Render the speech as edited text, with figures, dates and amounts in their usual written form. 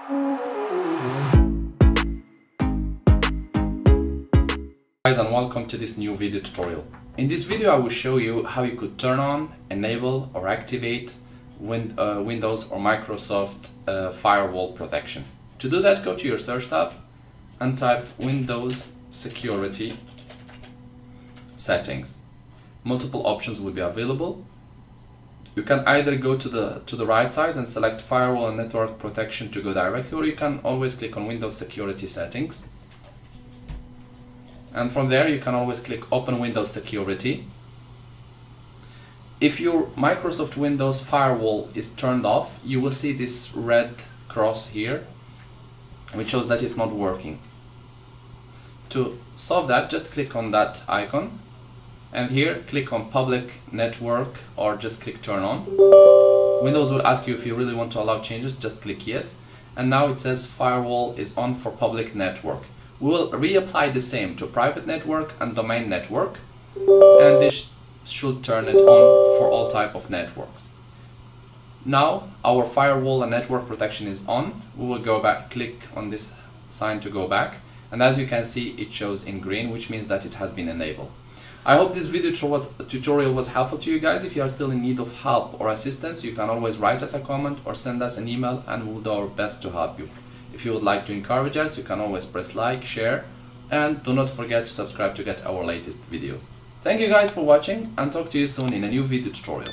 Guys, and welcome to this new video tutorial. In this video I will show you how you could turn on, enable or activate Windows or Microsoft firewall protection. To do that, go to your search tab and type Windows Security Settings. Multiple options will be available. You can either go to the right side and select Firewall and Network Protection to go directly, or you can always click on Windows Security Settings. And from there you can always click Open Windows Security. If your Microsoft Windows firewall is turned off, you will see this red cross here, which shows that it's not working. To solve that, just click on that icon, and here click on Public Network, or just click Turn On. Windows will ask you if you really want to allow changes, just click Yes. And now it says Firewall is on for Public Network. We will reapply the same to Private Network and Domain Network, and this should turn it on for all type of networks. Now our firewall and network protection is on. We will go back, click on this sign to go back, and as you can see it shows in green, which means that it has been enabled. I hope this video tutorial was helpful to you guys. If you are still in need of help or assistance, you can always write us a comment or send us an email, and we'll do our best to help you. If you would like to encourage us, you can always press like, share, and do not forget to subscribe to get our latest videos. Thank you guys for watching, and talk to you soon in a new video tutorial.